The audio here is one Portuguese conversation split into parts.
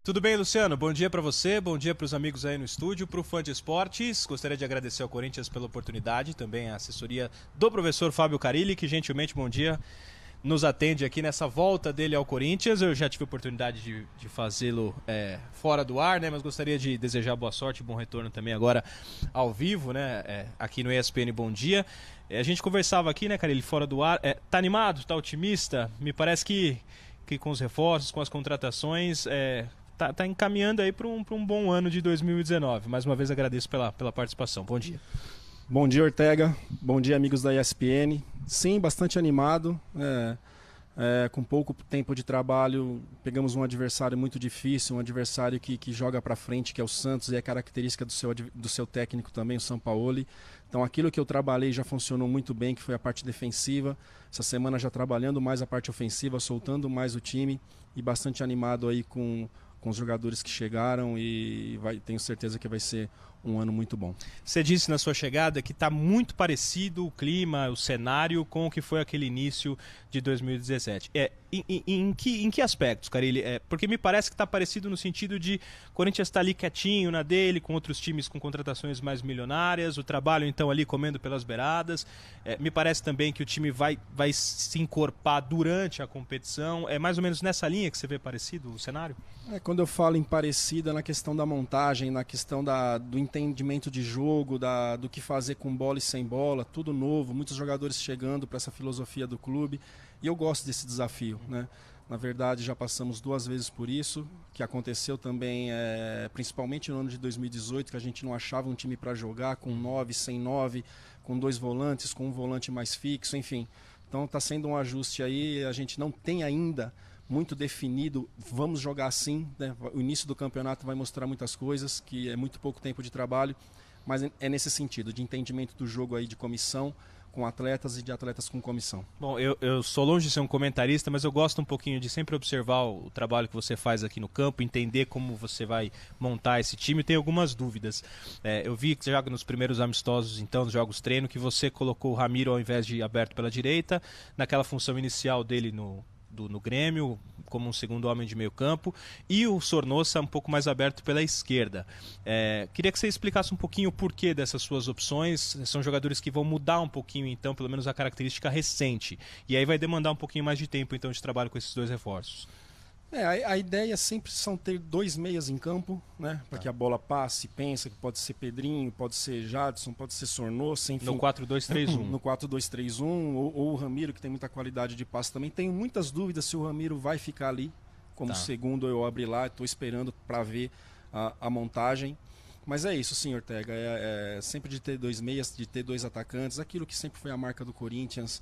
Tudo bem, Luciano? Bom dia para você, bom dia para os amigos aí no estúdio, para o Fã de Esportes. Gostaria de agradecer ao Corinthians pela oportunidade, também a assessoria do professor Fábio Carilli, que gentilmente, bom dia, nos atende aqui nessa volta dele ao Corinthians. Eu já tive a oportunidade de fazê-lo fora do ar, né? Mas gostaria de desejar boa sorte e bom retorno também agora ao vivo, né? Aqui no ESPN Bom Dia. A gente conversava aqui, né, Carilli, fora do ar. Tá animado? Tá otimista? Me parece que com os reforços, com as contratações... Tá encaminhando aí para um bom ano de 2019. Mais uma vez agradeço pela participação. Bom dia. Bom dia, Ortega. Bom dia, amigos da ESPN. Sim, bastante animado. Com pouco tempo de trabalho, pegamos um adversário muito difícil, um adversário que joga para frente, que é o Santos, e é característica do seu técnico também, o Sampaoli. Então, aquilo que eu trabalhei já funcionou muito bem, que foi a parte defensiva. Essa semana já trabalhando mais a parte ofensiva, soltando mais o time, e bastante animado aí com os jogadores que chegaram, e tenho certeza que vai ser um ano muito bom. Você disse na sua chegada que está muito parecido o clima, o cenário com o que foi aquele início de 2017. Em que aspectos, Carilli? Porque me parece que está parecido no sentido de o Corinthians está ali quietinho na dele, com outros times com contratações mais milionárias, o trabalho então ali comendo pelas beiradas. Me parece também que o time vai se encorpar durante a competição. É mais ou menos nessa linha que você vê parecido o cenário? Quando eu falo em parecido, é na questão da montagem, na questão do entendimento de jogo, do que fazer com bola e sem bola, tudo novo, muitos jogadores chegando para essa filosofia do clube, e eu gosto desse desafio, né? Na verdade, já passamos 2 vezes por isso, que aconteceu também, principalmente no ano de 2018, que a gente não achava um time para jogar com 9, sem 9, com 2 volantes, com um volante mais fixo, enfim. Então está sendo um ajuste aí, a gente não tem ainda muito definido, vamos jogar assim, né? O início do campeonato vai mostrar muitas coisas, que é muito pouco tempo de trabalho, mas é nesse sentido, de entendimento do jogo aí de comissão, com atletas e de atletas com comissão. Bom, eu sou longe de ser um comentarista, mas eu gosto um pouquinho de sempre observar o trabalho que você faz aqui no campo, entender como você vai montar esse time. Tenho algumas dúvidas. Eu vi que já nos primeiros amistosos, então, nos jogos treino, que você colocou o Ramiro ao invés de aberto pela direita, naquela função inicial dele no Grêmio, como um segundo homem de meio campo, e o Sornosa um pouco mais aberto pela esquerda. Queria que você explicasse um pouquinho o porquê dessas suas opções. São jogadores que vão mudar um pouquinho, então, pelo menos a característica recente, e aí vai demandar um pouquinho mais de tempo, então, de trabalho com esses 2 reforços. A ideia sempre são ter 2 meias em campo, né? Para que a bola passe, pensa que pode ser Pedrinho, pode ser Jadson, pode ser Sornosa, enfim. No 4-2-3-1. No 4-2-3-1, ou o Ramiro, que tem muita qualidade de passe também. Tenho muitas dúvidas se o Ramiro vai ficar ali, como segundo eu abri lá, estou esperando para ver a montagem. Mas é isso, sim, Ortega, sempre de ter 2 meias, de ter 2 atacantes, aquilo que sempre foi a marca do Corinthians,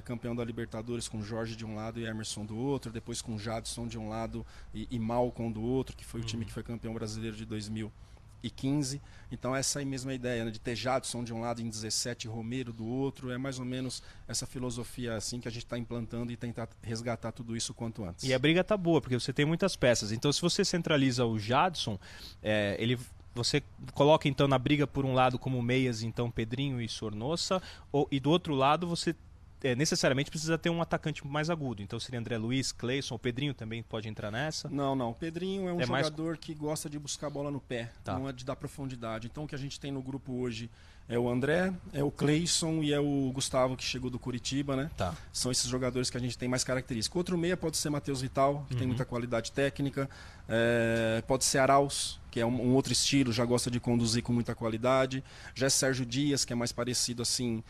campeão da Libertadores com Jorge de um lado e Emerson do outro, depois com Jadson de um lado e Malcom do outro, que foi o time que foi campeão brasileiro de 2015. Então essa é a mesma ideia, né, de ter Jadson de um lado em 17 Romero do outro, é mais ou menos essa filosofia assim que a gente está implantando e tentar resgatar tudo isso quanto antes. E a briga tá boa, porque você tem muitas peças, então se você centraliza o Jadson, você coloca então na briga por um lado como meias, então Pedrinho e Sornosa, e do outro lado você necessariamente precisa ter um atacante mais agudo. Então seria André Luiz, Cleison, o Pedrinho também pode entrar nessa? Não. O Pedrinho é um jogador que gosta de buscar a bola no pé, não é de dar profundidade. Então o que a gente tem no grupo hoje é o André, é o Cleison e é o Gustavo, que chegou do Curitiba, né? São esses jogadores que a gente tem mais características. Outro meia pode ser Matheus Vital, que tem muita qualidade técnica. Pode ser Arauz, que é um outro estilo, já gosta de conduzir com muita qualidade. Já é Sérgio Dias, que é mais parecido assim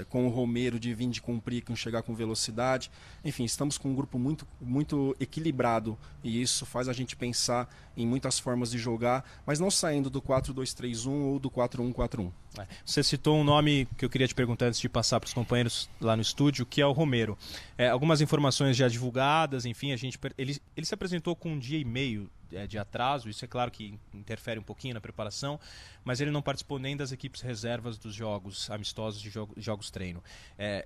com o Romero, de vir de cumprir, com chegar com velocidade. Enfim, estamos com um grupo muito, muito equilibrado, e isso faz a gente pensar em muitas formas de jogar, mas não saindo do 4-2-3-1 ou do 4-1-4-1. Você citou um nome que eu queria te perguntar antes de passar para os companheiros lá no estúdio, que é o Romero. Algumas informações já divulgadas, enfim, ele se apresentou com 1 dia e meio de atraso, isso é claro que interfere um pouquinho na preparação, mas ele não participou nem das equipes reservas dos jogos amistosos de jogos treino.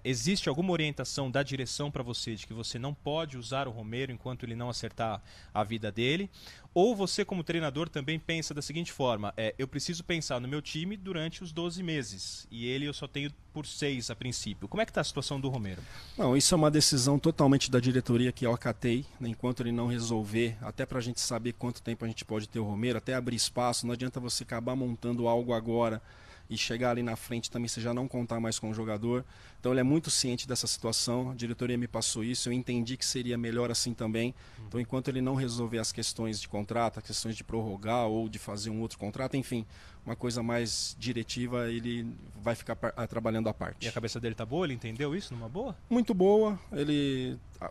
Existe alguma orientação da direção para você de que você não pode usar o Romero enquanto ele não acertar a vida dele? Ou você, como treinador, também pensa da seguinte forma: eu preciso pensar no meu time durante os 12 meses. E ele eu só tenho por 6 a princípio. Como é que está a situação do Romero? Não, isso é uma decisão totalmente da diretoria que eu acatei, né, enquanto ele não resolver, até para a gente saber quanto tempo a gente pode ter o Romero, até abrir espaço. Não adianta você acabar montando algo agora e chegar ali na frente também você já não contar mais com o jogador. Então ele é muito ciente dessa situação, a diretoria me passou isso, eu entendi que seria melhor assim também. Então enquanto ele não resolver as questões de contrato, as questões de prorrogar ou de fazer um outro contrato, enfim, uma coisa mais diretiva, ele vai ficar trabalhando à parte. E a cabeça dele tá boa? Ele entendeu isso numa boa? Muito boa,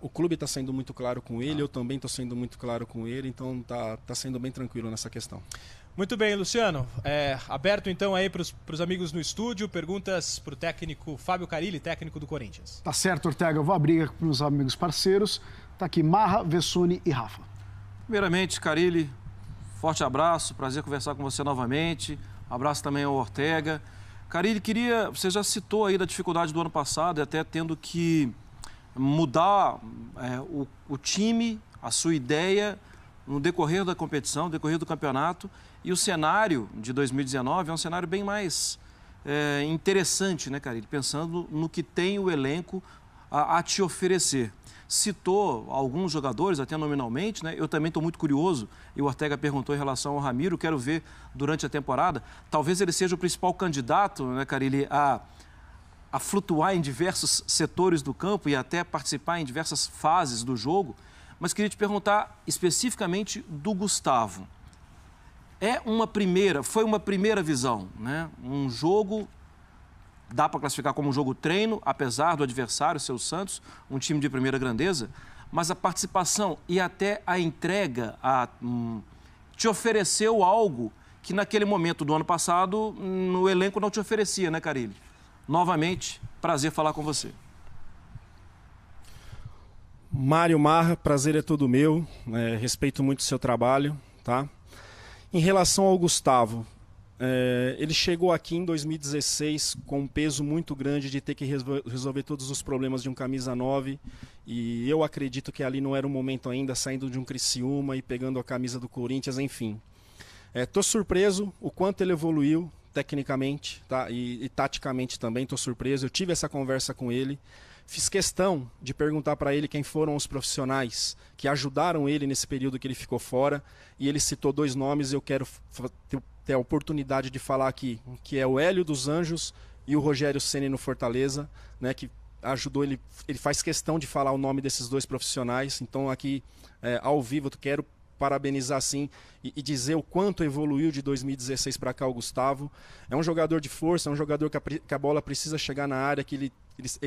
o clube está sendo muito claro com ele, eu também estou sendo muito claro com ele, então tá sendo bem tranquilo nessa questão. Muito bem, Luciano. Aberto então aí para os amigos no estúdio, perguntas para o técnico Fábio Carilli, técnico do Corinthians. Tá certo, Ortega, eu vou abrir para os amigos parceiros. Tá aqui Marra, Vessone e Rafa. Primeiramente, Carilli, forte abraço, prazer conversar com você novamente. Um abraço também ao Ortega. Carilli, você já citou aí da dificuldade do ano passado e até tendo que mudar o time, a sua ideia no decorrer da competição, no decorrer do campeonato. E o cenário de 2019 é um cenário bem mais interessante, né, Carilli? Pensando no que tem o elenco a te oferecer. Citou alguns jogadores, até nominalmente, né? Eu também estou muito curioso, e o Ortega perguntou em relação ao Ramiro, quero ver durante a temporada. Talvez ele seja o principal candidato, né, Carilli, a flutuar em diversos setores do campo e até participar em diversas fases do jogo. Mas queria te perguntar especificamente do Gustavo. Foi uma primeira visão, né? Um jogo, dá para classificar como um jogo treino, apesar do adversário ser o Santos, um time de primeira grandeza, mas a participação e até a entrega te ofereceu algo que naquele momento do ano passado no elenco não te oferecia, né, Carilli? Novamente, prazer falar com você. Mário Marra, prazer é todo meu, respeito muito o seu trabalho, tá? Em relação ao Gustavo, ele chegou aqui em 2016 com um peso muito grande de ter que resolver todos os problemas de um camisa 9 e eu acredito que ali não era o momento ainda, saindo de um Criciúma e pegando a camisa do Corinthians, enfim. Tô surpreso o quanto ele evoluiu tecnicamente, tá? E taticamente também, tô surpreso, eu tive essa conversa com ele. Fiz questão de perguntar para ele quem foram os profissionais que ajudaram ele nesse período que ele ficou fora. E ele citou 2 nomes, eu quero ter a oportunidade de falar aqui, que é o Hélio dos Anjos e o Rogério Ceni no Fortaleza, né, que ajudou ele. Ele faz questão de falar o nome desses 2 profissionais. Então aqui, ao vivo, eu quero parabenizar sim e dizer o quanto evoluiu de 2016 para cá o Gustavo. É um jogador de força, é um jogador que a bola precisa chegar na área, que ele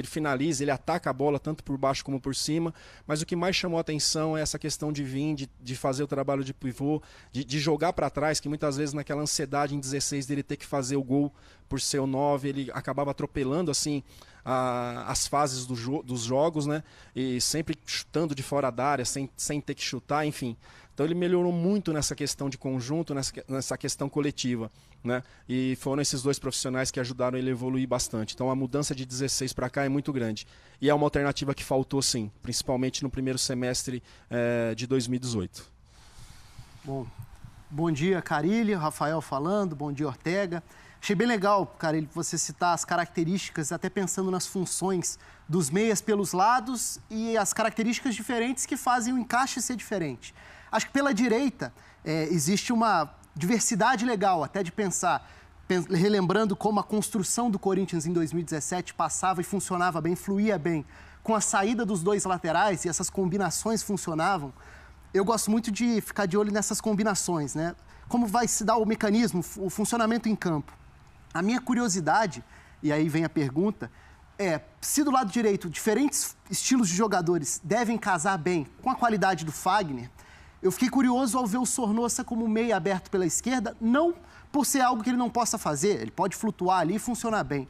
finaliza, ele ataca a bola tanto por baixo como por cima, mas o que mais chamou a atenção é essa questão de vir, de fazer o trabalho de pivô, de jogar para trás, que muitas vezes naquela ansiedade em 16 dele ter que fazer o gol por ser o 9, ele acabava atropelando assim as fases dos jogos, né? E sempre chutando de fora da área, sem ter que chutar, enfim. Então ele melhorou muito nessa questão de conjunto, nessa questão coletiva, né? E foram esses 2 profissionais que ajudaram ele a evoluir bastante. Então a mudança de 16 para cá é muito grande. E é uma alternativa que faltou sim, principalmente no primeiro semestre de 2018. Bom dia, Carilli, Rafael falando, bom dia, Ortega. Achei bem legal, Carilli, você citar as características, até pensando nas funções dos meias pelos lados e as características diferentes que fazem o encaixe ser diferente. Acho que pela direita existe uma diversidade legal, até de pensar, relembrando como a construção do Corinthians em 2017 passava e funcionava bem, fluía bem, com a saída dos 2 laterais e essas combinações funcionavam. Eu gosto muito de ficar de olho nessas combinações, né? Como vai se dar o mecanismo, o funcionamento em campo. A minha curiosidade, e aí vem a pergunta, se do lado direito diferentes estilos de jogadores devem casar bem com a qualidade do Fagner, eu fiquei curioso ao ver o Sornosa como meia aberto pela esquerda, não por ser algo que ele não possa fazer, ele pode flutuar ali e funcionar bem,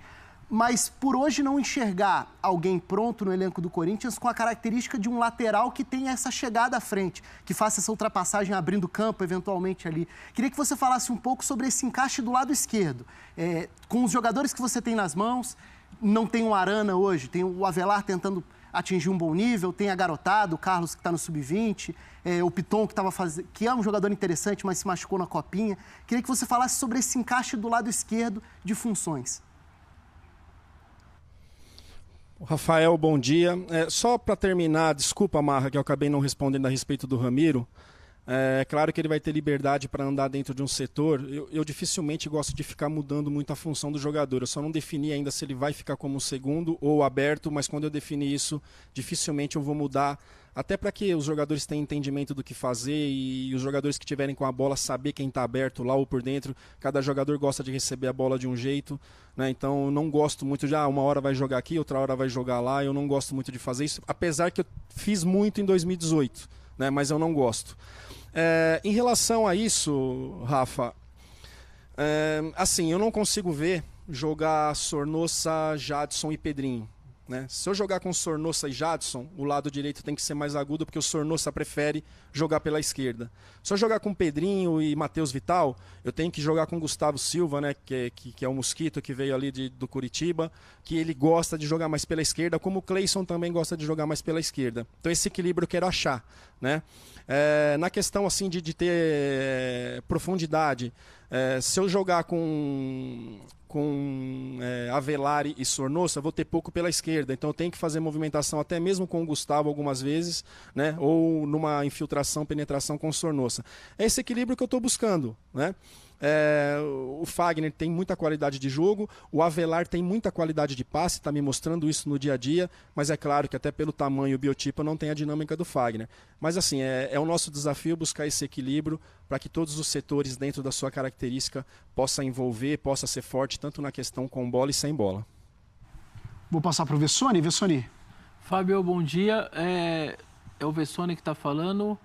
mas por hoje não enxergar alguém pronto no elenco do Corinthians com a característica de um lateral que tenha essa chegada à frente, que faça essa ultrapassagem abrindo campo eventualmente ali. Queria que você falasse um pouco sobre esse encaixe do lado esquerdo, com os jogadores que você tem nas mãos. Não tem o Arana hoje, tem o Avelar tentando atingiu um bom nível, tem a garotada, o Carlos que está no sub-20, o Piton que é um jogador interessante, mas se machucou na copinha. Queria que você falasse sobre esse encaixe do lado esquerdo de funções. Rafael, bom dia. Só para terminar, desculpa, Marra, que eu acabei não respondendo a respeito do Ramiro. É claro que ele vai ter liberdade para andar dentro de um setor. Eu dificilmente gosto de ficar mudando muito a função do jogador. Eu só não defini ainda se ele vai ficar como segundo ou aberto, mas quando eu definir isso, dificilmente eu vou mudar. Até para que os jogadores tenham entendimento do que fazer e os jogadores que estiverem com a bola saber quem está aberto lá ou por dentro. Cada jogador gosta de receber a bola de um jeito, né? Então eu não gosto muito de uma hora vai jogar aqui, outra hora vai jogar lá. Eu não gosto muito de fazer isso, apesar que eu fiz muito em 2018, né? Mas eu não gosto. Em relação a isso, Rafa, assim, eu não consigo ver jogar Sornosa, Jadson e Pedrinho, né? Se eu jogar com Sornosa e Jadson, o lado direito tem que ser mais agudo, porque o Sornosa prefere jogar pela esquerda. Se eu jogar com Pedrinho e Matheus Vital, eu tenho que jogar com Gustavo Silva, né? Que é o Mosquito, que veio ali do Curitiba, que ele gosta de jogar mais pela esquerda, como o Cleison também gosta de jogar mais pela esquerda. Então esse equilíbrio eu quero achar, né? Na questão assim de ter profundidade, se eu jogar com Avelar e Sornosa, vou ter pouco pela esquerda, então eu tenho que fazer movimentação até mesmo com o Gustavo algumas vezes, né? Ou numa infiltração, penetração com o Sornosa. É esse equilíbrio que eu estou buscando, né? O Fagner tem muita qualidade de jogo, o Avelar tem muita qualidade de passe, está me mostrando isso no dia a dia, mas é claro que até pelo tamanho e o biotipo não tem a dinâmica do Fagner. Mas assim, é o nosso desafio buscar esse equilíbrio para que todos os setores dentro da sua característica possa envolver, possa ser forte, tanto na questão com bola e sem bola. Vou passar para o Vessone. Vessone. Fábio, bom dia. É o Vessone que está falando.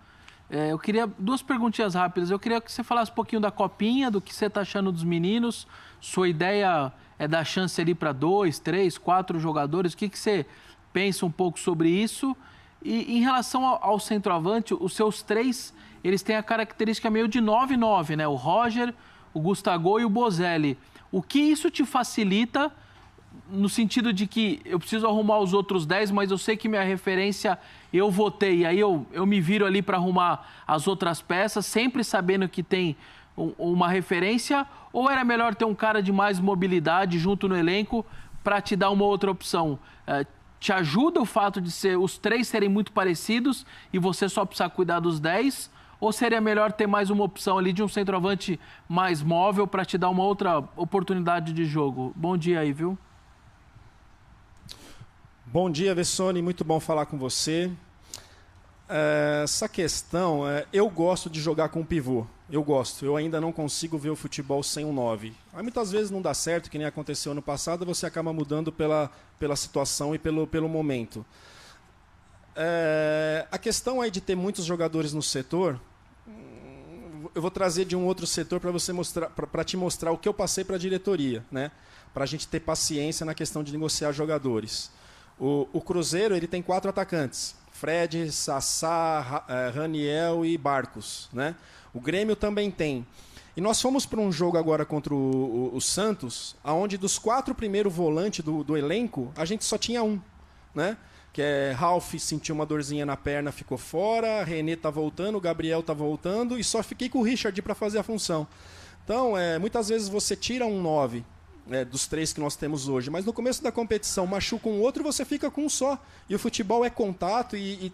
Eu queria duas perguntinhas rápidas. Eu queria que você falasse um pouquinho da Copinha, do que você está achando dos meninos. Sua ideia é dar chance ali para 2, 3, 4 jogadores. O que você pensa um pouco sobre isso? E em relação ao centroavante, os seus 3, eles têm a característica meio de 9-9, né? O Roger, o Gustavo e o Bozelli. O que isso te facilita no sentido de que eu preciso arrumar os outros 10, mas eu sei que minha referência eu votei, aí eu me viro ali para arrumar as outras peças, sempre sabendo que tem uma referência, ou era melhor ter um cara de mais mobilidade junto no elenco para te dar uma outra opção? Te ajuda o fato de os 3 serem muito parecidos e você só precisar cuidar dos 10? Ou seria melhor ter mais uma opção ali de um centroavante mais móvel para te dar uma outra oportunidade de jogo? Bom dia aí, viu? Bom dia, Vessone, muito bom falar com você. Essa questão, eu gosto de jogar com pivô, eu ainda não consigo ver o futebol sem um 9. Aí muitas vezes não dá certo, que nem aconteceu ano passado, você acaba mudando pela situação e pelo momento. A questão aí de ter muitos jogadores no setor, eu vou trazer de um outro setor para te mostrar o que eu passei para a diretoria, né? Para a gente ter paciência na questão de negociar jogadores. O Cruzeiro ele tem 4 atacantes: Fred, Sassá, Raniel e Barcos, né? O Grêmio também tem. E nós fomos para um jogo agora contra o Santos, onde dos 4 primeiros volantes do elenco, a gente só tinha um, né? Que é Ralf sentiu uma dorzinha na perna, ficou fora, René tá voltando, o Gabriel tá voltando, e só fiquei com o Richard para fazer a função. Então, muitas vezes você tira um 9, dos 3 que nós temos hoje, mas no começo da competição machuca um outro e você fica com um só. E o futebol é contato e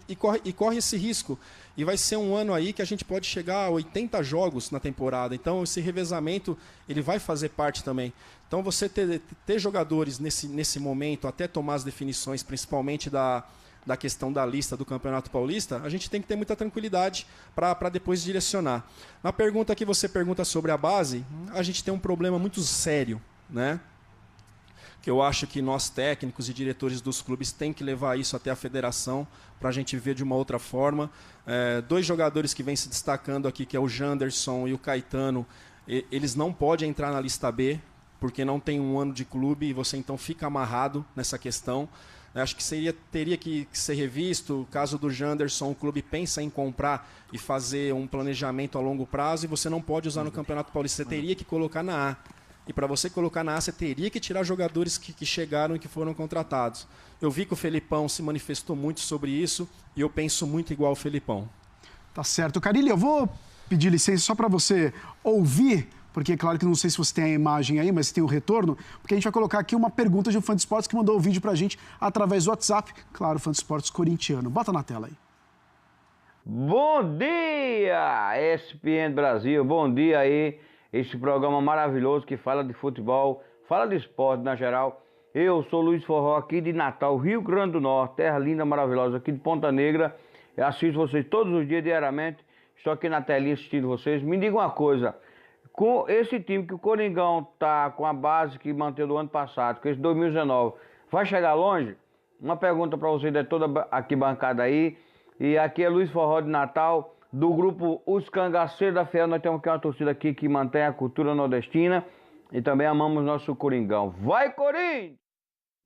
corre esse risco. E vai ser um ano aí que a gente pode chegar a 80 jogos na temporada. Então esse revezamento ele vai fazer parte também. Então você ter jogadores nesse momento, até tomar as definições, principalmente da questão da lista do Campeonato Paulista, a gente tem que ter muita tranquilidade para depois direcionar. Na pergunta que você pergunta sobre a base, a gente tem um problema muito sério, né? Que eu acho que nós técnicos e diretores dos clubes têm que levar isso até a federação para a gente ver de uma outra forma. 2 jogadores que vêm se destacando aqui, que é o Janderson e o Caetano, eles não podem entrar na lista B, porque não tem um ano de clube e você então fica amarrado nessa questão. Acho que teria que ser revisto. O caso do Janderson, o clube pensa em comprar e fazer um planejamento a longo prazo e você não pode usar no Campeonato Paulista, você teria que colocar na A. E para você colocar na A, você teria que tirar jogadores que chegaram e que foram contratados. Eu vi que o Felipão se manifestou muito sobre isso e eu penso muito igual o Felipão. Tá certo. Carille, eu vou pedir licença só para você ouvir, porque é claro que não sei se você tem a imagem aí, mas tem o retorno, porque a gente vai colocar aqui uma pergunta de um fã de esportes que mandou o vídeo pra gente através do WhatsApp. Claro, fã de esportes corintiano. Bota na tela aí. Bom dia, ESPN Brasil. Bom dia aí, esse programa maravilhoso que fala de futebol, fala de esporte na geral. Eu sou Luiz Forró, aqui de Natal, Rio Grande do Norte, terra linda, maravilhosa, aqui de Ponta Negra. Eu assisto vocês todos os dias, diariamente. Estou aqui na telinha assistindo vocês. Me diga uma coisa, com esse time que o Coringão tá com a base que manteve do ano passado, com esse 2019, vai chegar longe? Uma pergunta para vocês de toda aqui bancada aí. E aqui é Luiz Forró de Natal, do grupo Os Cangaceiros da Fiel. Nós temos aqui uma torcida aqui que mantém a cultura nordestina e também amamos nosso Coringão. Vai, Corinthians!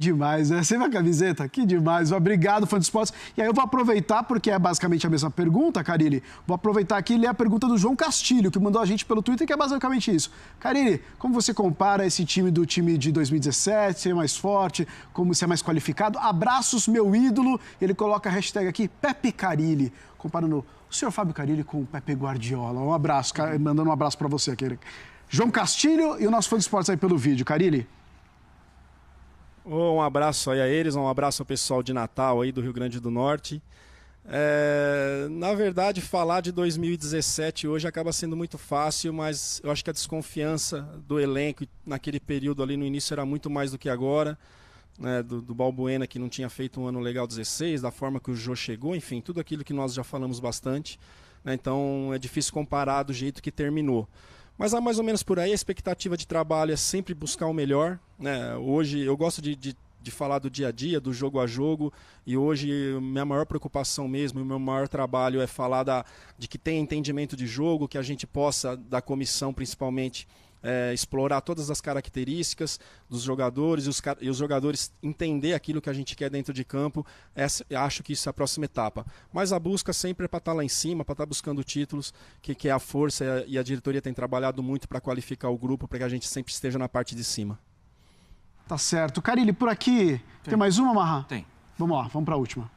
Demais, né? Sempre a camiseta? Que demais. Obrigado, fã de esportes. E aí eu vou aproveitar, porque é basicamente a mesma pergunta, Carille. Vou aproveitar aqui e ler a pergunta do João Castilho, que mandou a gente pelo Twitter, que é basicamente isso. Carille, como você compara esse time do time de 2017, ser mais forte, como ser mais qualificado? Abraços, meu ídolo. Ele coloca a hashtag aqui, Pepe Carille, comparando o senhor Fábio Carille com o Pepe Guardiola. Um abraço, mandando um abraço para você aqui. João Castilho e o nosso fã de esportes aí pelo vídeo. Carille. Um abraço aí a eles, um abraço ao pessoal de Natal aí do Rio Grande do Norte. Na verdade, falar de 2017 hoje acaba sendo muito fácil, mas eu acho que a desconfiança do elenco naquele período ali no início era muito mais do que agora, né, do Balbuena, que não tinha feito um ano legal 16, da forma que o Jô chegou, enfim, tudo aquilo que nós já falamos bastante, né, então é difícil comparar do jeito que terminou. Mas há mais ou menos por aí, a expectativa de trabalho é sempre buscar o melhor, né? Hoje eu gosto de falar do dia a dia, do jogo a jogo, e hoje minha maior preocupação mesmo, o meu maior trabalho é falar de que tem entendimento de jogo, que a gente possa, da comissão principalmente, explorar todas as características dos jogadores e os jogadores entender aquilo que a gente quer dentro de campo. Acho que isso é a próxima etapa. Mas a busca sempre é para estar lá em cima, para estar buscando títulos, que é a força, e a diretoria tem trabalhado muito para qualificar o grupo, para que a gente sempre esteja na parte de cima. Tá certo. Carille, por aqui, tem mais uma, Marra? Tem. Vamos lá, vamos para a última.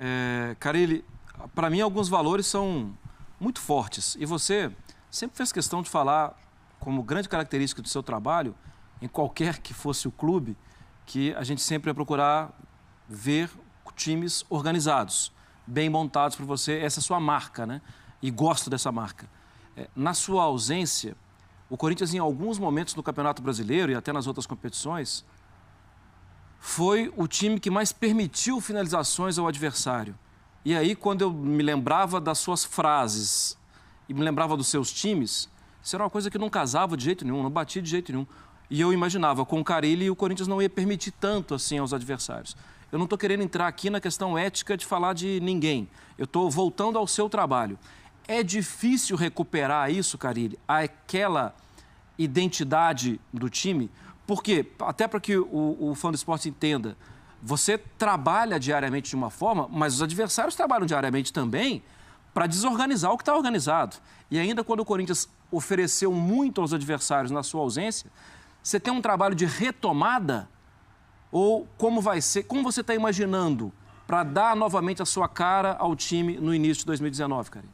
Carille, para mim alguns valores são muito fortes e você sempre fez questão de falar como grande característica do seu trabalho, em qualquer que fosse o clube, que a gente sempre ia procurar ver times organizados, bem montados por você. Essa é a sua marca, né? E gosto dessa marca. Na sua ausência, o Corinthians, em alguns momentos no Campeonato Brasileiro e até nas outras competições, foi o time que mais permitiu finalizações ao adversário. E aí, quando eu me lembrava das suas frases e me lembrava dos seus times, isso era uma coisa que não casava de jeito nenhum, não batia de jeito nenhum. E eu imaginava, com o Carille, o Corinthians não ia permitir tanto assim aos adversários. Eu não estou querendo entrar aqui na questão ética de falar de ninguém. Eu estou voltando ao seu trabalho. É difícil recuperar isso, Carille, aquela identidade do time, porque, até para que o fã do esporte entenda, você trabalha diariamente de uma forma, mas os adversários trabalham diariamente também para desorganizar o que está organizado. E ainda quando o Corinthians ofereceu muito aos adversários na sua ausência, você tem um trabalho de retomada? Ou como vai ser, como você está imaginando para dar novamente a sua cara ao time no início de 2019, cara?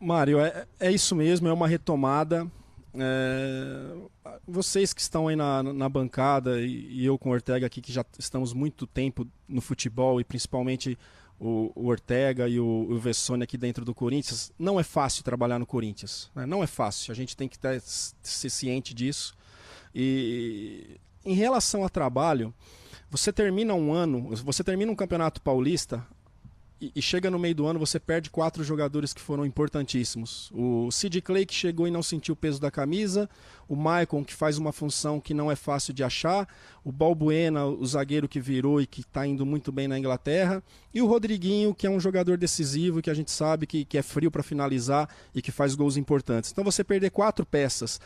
Mário, é isso mesmo, é uma retomada. Vocês que estão aí na bancada e eu com o Ortega aqui, que já estamos muito tempo no futebol, e principalmente o Ortega e o Vessone aqui dentro do Corinthians, não é fácil trabalhar no Corinthians, né? Não é fácil, a gente tem que ser ciente disso. E em relação a trabalho, você termina um campeonato paulista e chega no meio do ano, você perde 4 jogadores que foram importantíssimos. O Sid Clay, que chegou e não sentiu o peso da camisa, o Maicon, que faz uma função que não é fácil de achar, o Balbuena, o zagueiro que virou e que está indo muito bem na Inglaterra, e o Rodriguinho, que é um jogador decisivo, que a gente sabe que é frio para finalizar e que faz gols importantes. Então você perder 4 peças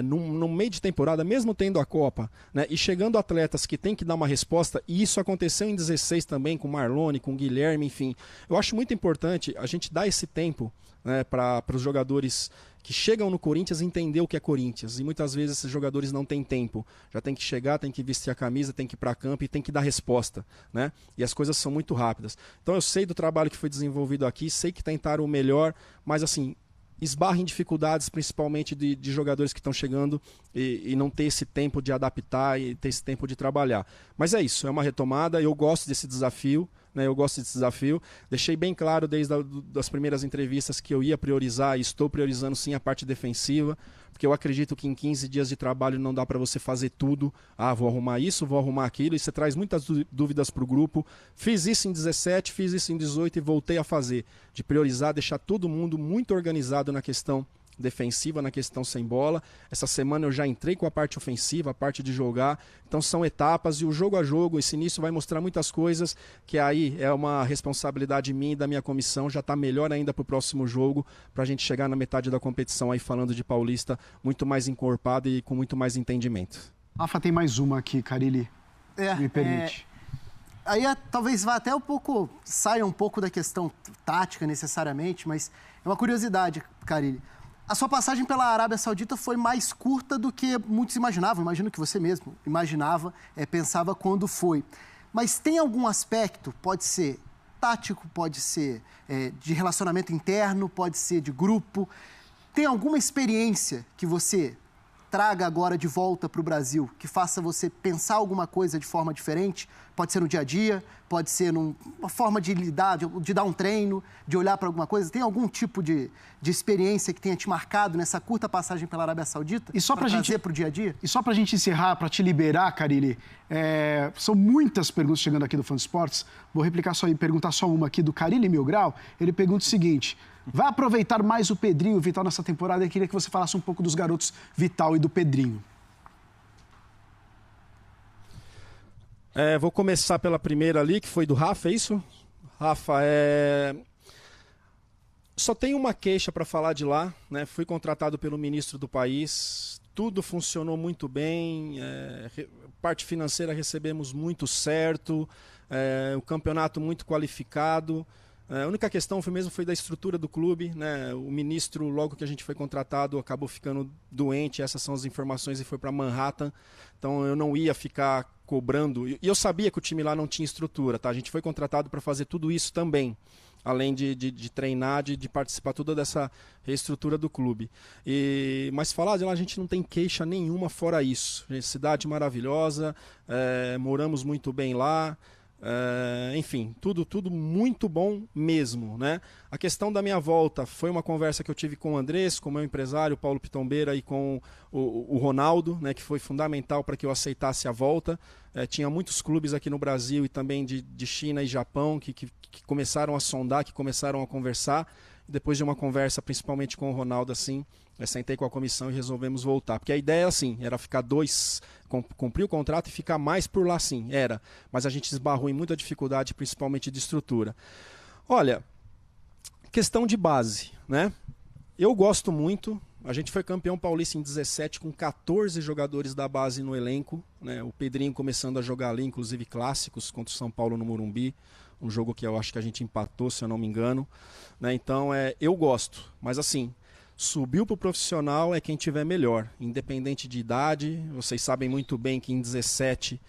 no meio de temporada, mesmo tendo a Copa, né, e chegando atletas que têm que dar uma resposta, e isso aconteceu em 16 também, com o Marlone, com o Guilherme, Guilherme, enfim. Eu acho muito importante a gente dar esse tempo, né, para os jogadores que chegam no Corinthians entender o que é Corinthians. E muitas vezes esses jogadores não têm tempo. Já tem que chegar, tem que vestir a camisa, tem que ir para campo e tem que dar resposta, né? E as coisas são muito rápidas. Então eu sei do trabalho que foi desenvolvido aqui, sei que tentaram o melhor, mas assim, esbarra em dificuldades, principalmente de jogadores que estão chegando e não ter esse tempo de adaptar e ter esse tempo de trabalhar. Mas é isso, é uma retomada, eu gosto desse desafio, né? Eu gosto desse desafio. Deixei bem claro desde as primeiras entrevistas que eu ia priorizar e estou priorizando sim a parte defensiva, porque eu acredito que em 15 dias de trabalho não dá para você fazer tudo. Ah, vou arrumar isso, vou arrumar aquilo, e você traz muitas dúvidas para o grupo. Fiz isso em 17, fiz isso em 18 e voltei a fazer. De priorizar, deixar todo mundo muito organizado na questão defensiva, na questão sem bola. Essa semana eu já entrei com a parte ofensiva, a parte de jogar. Então são etapas e o jogo a jogo, esse início vai mostrar muitas coisas, que aí é uma responsabilidade minha e da minha comissão, já está melhor ainda para o próximo jogo, para a gente chegar na metade da competição aí falando de Paulista muito mais encorpado e com muito mais entendimento. Rafa, tem mais uma aqui, Carille, me permite. Aí talvez vá até saia um pouco da questão tática necessariamente, mas é uma curiosidade, Carille. A sua passagem pela Arábia Saudita foi mais curta do que muitos imaginavam. Imagino que você mesmo imaginava, pensava quando foi. Mas tem algum aspecto, pode ser tático, pode ser de relacionamento interno, pode ser de grupo. Tem alguma experiência que você traga agora de volta para o Brasil, que faça você pensar alguma coisa de forma diferente? Pode ser no dia a dia, pode ser numa forma de lidar, de dar um treino, de olhar para alguma coisa. Tem algum tipo de experiência que tenha te marcado nessa curta passagem pela Arábia Saudita? E só para trazer para o dia a dia? E só para a gente encerrar, para te liberar, Carille, são muitas perguntas chegando aqui do Fã de Esportes. Vou perguntar só uma aqui do Carille Mil Grau. Ele pergunta o seguinte: vai aproveitar mais o Pedrinho e o Vital nessa temporada? Eu queria que você falasse um pouco dos garotos Vital e do Pedrinho. Vou começar pela primeira ali, que foi do Rafa, é isso? Rafa, só tenho uma queixa para falar de lá, né? Fui contratado pelo ministro do país, tudo funcionou muito bem, parte financeira recebemos muito certo, o campeonato muito qualificado. A única questão foi da estrutura do clube, né? O ministro, logo que a gente foi contratado, acabou ficando doente, essas são as informações, e foi para Manhattan. Então eu não ia ficar cobrando, e eu sabia que o time lá não tinha estrutura, tá? A gente foi contratado para fazer tudo isso também, além de treinar, de participar toda dessa reestrutura do clube. Mas falar de lá, a gente não tem queixa nenhuma fora isso. Cidade maravilhosa, moramos muito bem lá. Enfim, tudo muito bom mesmo, né? A questão da minha volta foi uma conversa que eu tive com o Andrés, com o meu empresário, Paulo Pitombeira, e com o Ronaldo, né, que foi fundamental para que eu aceitasse a volta. Tinha muitos clubes aqui no Brasil e também de China e Japão que começaram a sondar, que começaram a conversar. Depois de uma conversa, principalmente com o Ronaldo, assim, sentei com a comissão e resolvemos voltar. Porque a ideia, assim, era ficar cumprir o contrato e ficar mais por lá, sim, era. Mas a gente esbarrou em muita dificuldade, principalmente de estrutura. Olha, questão de base, né? Eu gosto muito. A gente foi campeão paulista em 17 com 14 jogadores da base no elenco, né? O Pedrinho começando a jogar ali, inclusive clássicos, contra o São Paulo no Morumbi. Um jogo que eu acho que a gente empatou, se eu não me engano, né? Então, eu gosto. Mas assim, subiu para o profissional é quem tiver melhor, independente de idade. Vocês sabem muito bem que em 17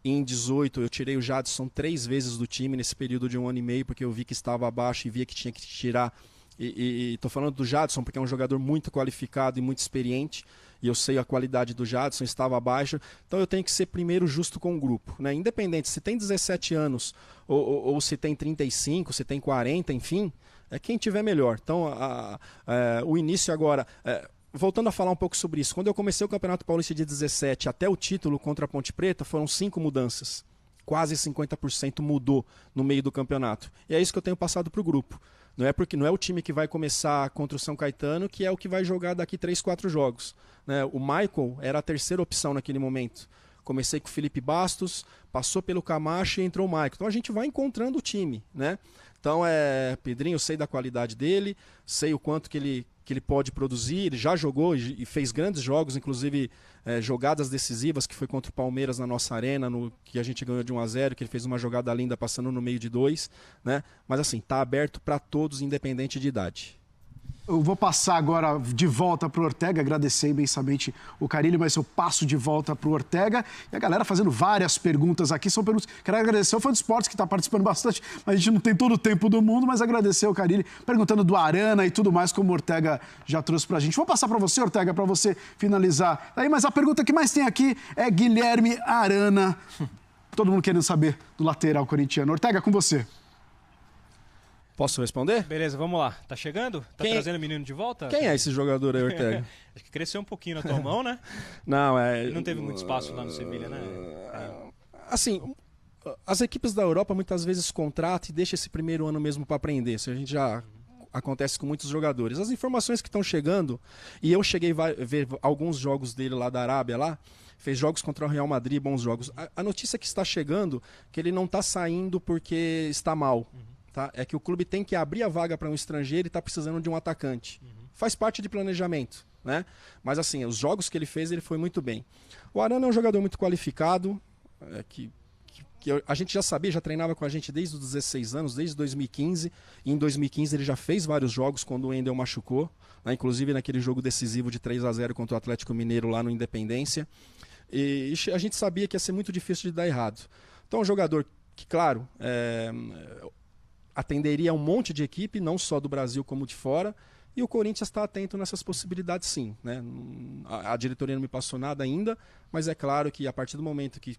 e em 18 eu tirei o Jadson 3 vezes do time nesse período de 1 ano e meio, porque eu vi que estava abaixo e via que tinha que tirar. E estou falando do Jadson porque é um jogador muito qualificado e muito experiente, e eu sei a qualidade do Jadson, estava abaixo, então eu tenho que ser primeiro justo com o grupo, né? Independente se tem 17 anos ou se tem 35, se tem 40, enfim, é quem tiver melhor. Então o início agora, voltando a falar um pouco sobre isso, quando eu comecei o Campeonato Paulista de 17 até o título contra a Ponte Preta, foram 5 mudanças, quase 50% mudou no meio do campeonato, e é isso que eu tenho passado para o grupo. Não é o time que vai começar contra o São Caetano que é o que vai jogar daqui 3, 4 jogos, né? O Michael era a terceira opção naquele momento. Comecei com o Felipe Bastos, passou pelo Camacho e entrou o Maicon. Então a gente vai encontrando o time, né? Então, Pedrinho, eu sei da qualidade dele, sei o quanto que ele pode produzir, ele já jogou e fez grandes jogos, inclusive jogadas decisivas, que foi contra o Palmeiras na nossa arena, que a gente ganhou de 1-0, que ele fez uma jogada linda passando no meio de 2, né? Mas assim, tá aberto para todos, independente de idade. Eu vou passar agora de volta para o Ortega, agradecer imensamente o Carille, mas eu passo de volta para o Ortega. E a galera fazendo várias perguntas aqui, são perguntas... Quero agradecer o Fã de Esportes, que está participando bastante, mas a gente não tem todo o tempo do mundo, mas agradecer o Carille, perguntando do Arana e tudo mais, como o Ortega já trouxe para a gente. Vou passar para você, Ortega, para você finalizar aí, mas a pergunta que mais tem aqui é Guilherme Arana. Todo mundo querendo saber do lateral corintiano. Ortega, com você. Posso responder? Beleza, vamos lá. Tá chegando? Tá trazendo o menino de volta? Quem é esse jogador aí, Ortega? Acho que cresceu um pouquinho na tua mão, né? Não, Ele não teve muito espaço lá no Sevilha, né? Assim, as equipes da Europa muitas vezes contratam e deixam esse primeiro ano mesmo para aprender. Isso a gente já acontece com muitos jogadores. As informações que estão chegando, e eu cheguei a ver alguns jogos dele lá da Arábia, fez jogos contra o Real Madrid, bons jogos. A notícia que está chegando que ele não está saindo porque está mal. Tá? É que o clube tem que abrir a vaga para um estrangeiro e está precisando de um atacante. Faz parte de planejamento, né? Mas assim, os jogos que ele fez, ele foi muito bem. O Arana é um jogador muito qualificado, que a gente já sabia, já treinava com a gente desde os 16 anos, desde 2015. E em 2015 ele já fez vários jogos quando o Wendel machucou, né? Inclusive naquele jogo decisivo de 3-0 contra o Atlético Mineiro lá no Independência. E a gente sabia que ia ser muito difícil de dar errado. Então é um jogador que, claro... atenderia a um monte de equipe, não só do Brasil como de fora, e o Corinthians está atento nessas possibilidades sim, né? A diretoria não me passou nada ainda, mas é claro que a partir do momento que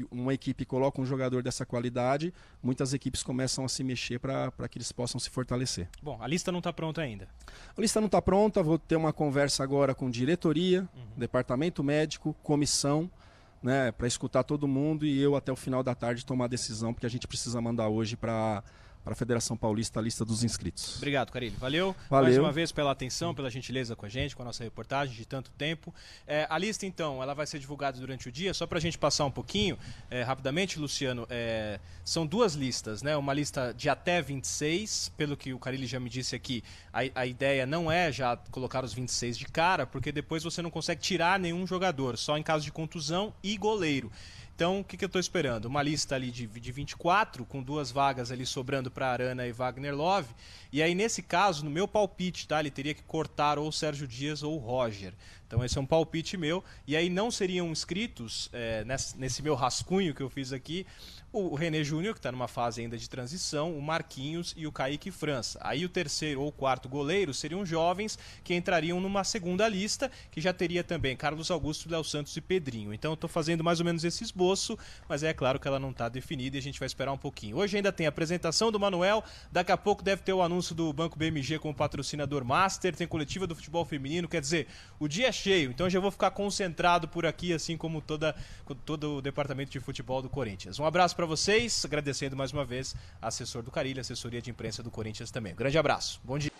uma equipe coloca um jogador dessa qualidade, muitas equipes começam a se mexer para que eles possam se fortalecer. Bom, a lista não está pronta ainda. A lista não está pronta, vou ter uma conversa agora com diretoria, departamento médico, comissão, né, para escutar todo mundo e eu até o final da tarde tomar a decisão, porque a gente precisa mandar hoje para a Federação Paulista a lista dos inscritos. Obrigado, Carille. Valeu mais uma vez pela atenção, pela gentileza com a gente, com a nossa reportagem de tanto tempo. A lista, então, ela vai ser divulgada durante o dia. Só para a gente passar um pouquinho, rapidamente, Luciano, são duas listas, né? Uma lista de até 26, pelo que o Carille já me disse aqui, a ideia não é já colocar os 26 de cara, porque depois você não consegue tirar nenhum jogador, só em caso de contusão e goleiro. Então, o que eu estou esperando? Uma lista ali de 24, com 2 vagas ali sobrando para Arana e Wagner Love. E aí, nesse caso, no meu palpite, tá? Ele teria que cortar ou o Sérgio Dias ou o Roger. Então, esse é um palpite meu. E aí, não seriam inscritos, nesse meu rascunho que eu fiz aqui, o René Júnior, que está numa fase ainda de transição, o Marquinhos e o Kaique França. Aí o terceiro ou quarto goleiro seriam jovens que entrariam numa segunda lista, que já teria também Carlos Augusto, Léo Santos e Pedrinho. Então eu estou fazendo mais ou menos esse esboço, mas é claro que ela não está definida e a gente vai esperar um pouquinho. Hoje ainda tem a apresentação do Manuel, daqui a pouco deve ter o anúncio do Banco BMG como patrocinador master, tem coletiva do futebol feminino, quer dizer, o dia é cheio, então eu já vou ficar concentrado por aqui, assim como todo o departamento de futebol do Corinthians. Um abraço para vocês, agradecendo mais uma vez a assessor do Carille, assessoria de imprensa do Corinthians também. Grande abraço, bom dia.